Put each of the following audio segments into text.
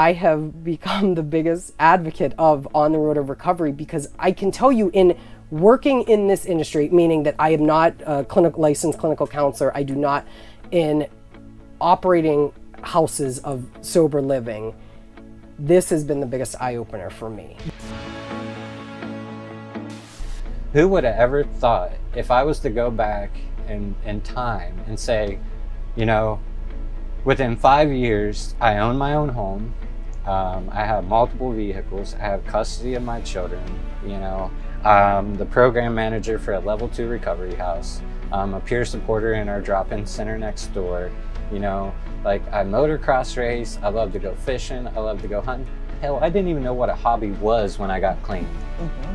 I have become the biggest advocate of On the Road of Recovery, because I can tell you, in working in this industry, meaning that I am not a licensed clinical counselor, I do not in operating houses of sober living, this has been the biggest eye-opener for me. Who would have ever thought, if I was to go back in time and say, you know, within 5 years, I own my own home, I have multiple vehicles, I have custody of my children, you know, the program manager for a level 2 recovery house, a peer supporter in our drop-in center next door, you know, like I motocross race, I love to go fishing, I love to go hunting. Hell, I didn't even know what a hobby was when I got clean.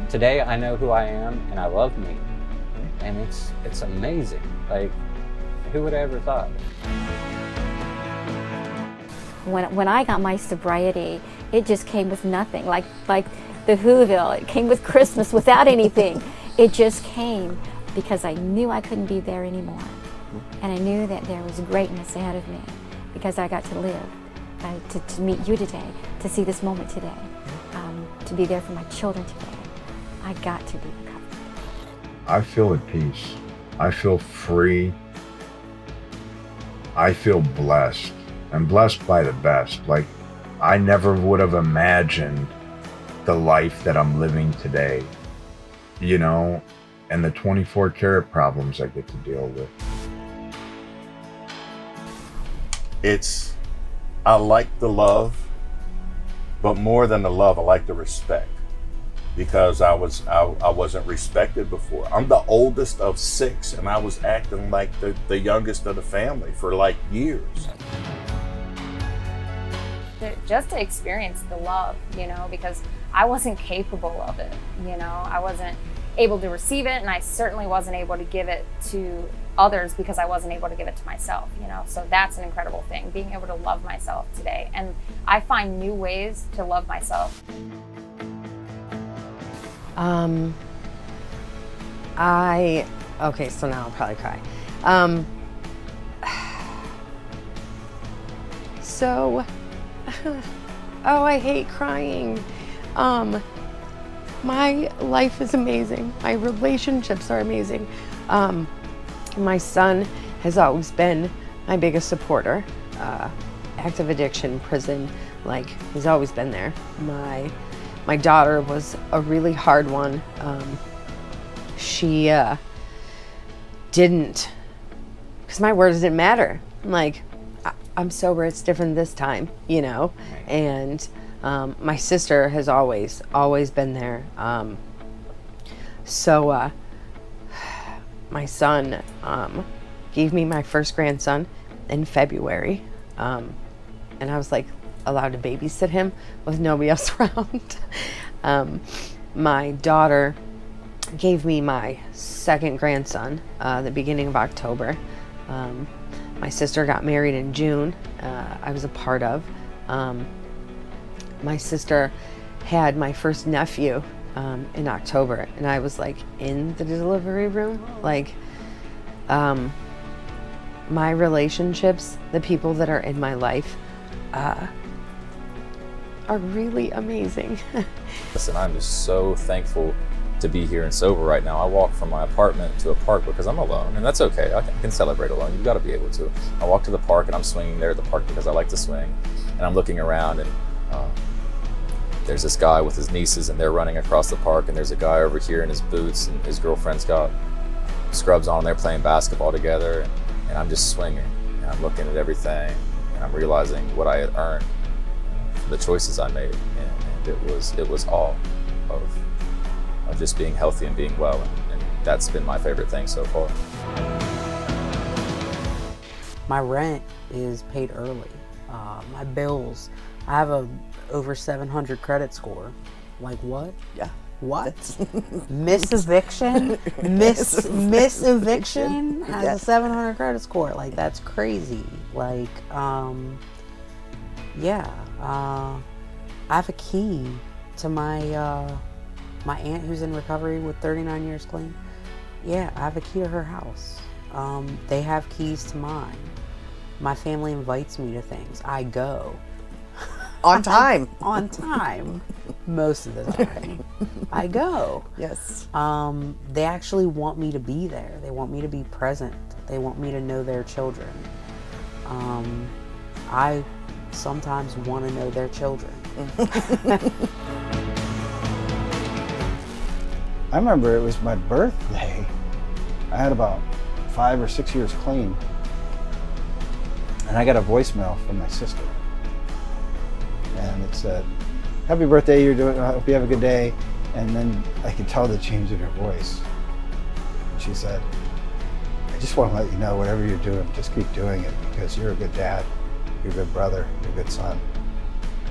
Today I know who I am and I love me. And it's amazing. Like, who would have ever thought? When I got my sobriety, it just came with nothing. Like the Whoville, it came with Christmas without anything. It just came because I knew I couldn't be there anymore. And I knew that there was greatness ahead of me because I got to live, to meet you today, to see this moment today, to be there for my children today. I got to be recovered. I feel at peace. I feel free. I feel blessed. I'm blessed by the best. Like, I never would have imagined the life that I'm living today, you know, and the 24 karat problems I get to deal with. I like the love, but more than the love, I like the respect, because I wasn't respected before. I'm the oldest of 6, and I was acting like the youngest of the family for like years. Just to experience the love, you know, because I wasn't capable of it, you know, I wasn't able to receive it, and I certainly wasn't able to give it to others because I wasn't able to give it to myself, you know. So that's an incredible thing, being able to love myself today. And I find new ways to love myself. Okay, so now I'll probably cry. Oh, I hate crying. My life is amazing. My relationships are amazing. My son has always been my biggest supporter. Active addiction, prison, like, he's always been there. My daughter was a really hard one. She didn't, because my words didn't matter. Like, I'm sober, it's different this time, you know? And my sister has always been there. My son gave me my first grandson in February, and I was like allowed to babysit him with nobody else around. My daughter gave me my second grandson the beginning of October. My sister got married in June, I was a part of. My sister had my first nephew in October, and I was like in the delivery room. Like, my relationships, the people that are in my life, are really amazing. Listen, I'm just so thankful to be here and sober right now. I walk from my apartment to a park because I'm alone, and that's okay. I can celebrate alone. You've got to be able to. I walk to the park and I'm swinging there at the park because I like to swing, and I'm looking around, and there's this guy with his nieces and they're running across the park, and there's a guy over here in his boots and his girlfriend's got scrubs on, they're playing basketball together, and I'm just swinging, and I'm looking at everything, and I'm realizing what I had earned, the choices I made, and it was all of just being healthy and being well, and that's been my favorite thing so far. My rent is paid early. My bills, I have a over 700 credit score. Like, what? Yeah. What? Miss Eviction? Miss Eviction has a 700 credit score. Like, that's crazy. Like, yeah. I have a key to my my aunt who's in recovery with 39 years clean. Yeah, I have a key to her house. They have keys to mine. My family invites me to things. I go. On time. On time. Most of the time. I go. Yes. They actually want me to be there. They want me to be present. They want me to know their children. I sometimes want to know their children. I remember it was my birthday. I had about 5 or 6 years clean. And I got a voicemail from my sister. And it said, "Happy birthday, I hope you have a good day." And then I could tell the change in her voice. And she said, "I just want to let you know whatever you're doing, just keep doing it because you're a good dad, you're a good brother, you're a good son.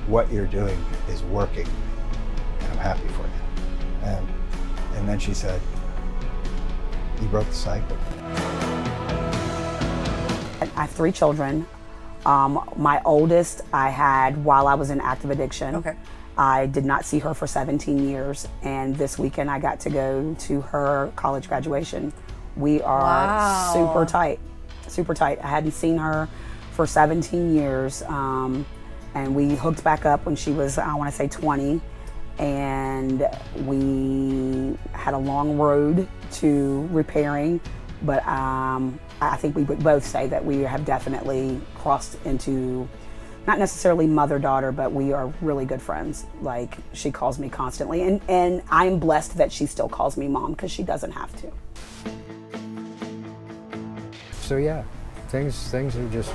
What you're doing is working and I'm happy for you." And then she said, "You broke the cycle." I have 3 children. My oldest I had while I was in active addiction. Okay. I did not see her for 17 years, and this weekend I got to go to her college graduation. We are super tight, super tight. I hadn't seen her for 17 years, and we hooked back up when she was, I want to say 20, and we had a long road to repairing, but I think we would both say that we have definitely crossed into, not necessarily mother-daughter, but we are really good friends. Like, she calls me constantly, and I'm blessed that she still calls me mom because she doesn't have to. So yeah, things are just,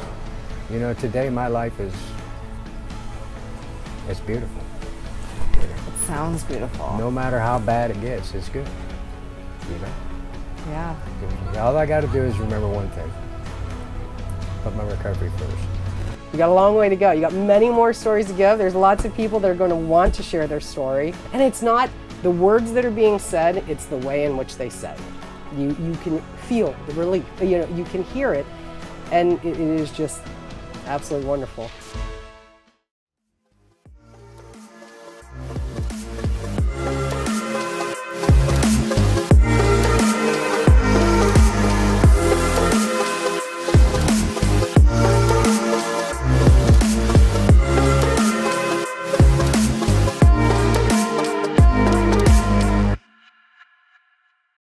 you know, today my life is, it's beautiful. It sounds beautiful. No matter how bad it gets, it's good, you know? Yeah. All I got to do is remember one thing. Put my recovery first. You got a long way to go. You got many more stories to give. There's lots of people that are going to want to share their story. And it's not the words that are being said, it's the way in which they say it. You can feel the relief, you know, you can hear it, and it is just absolutely wonderful.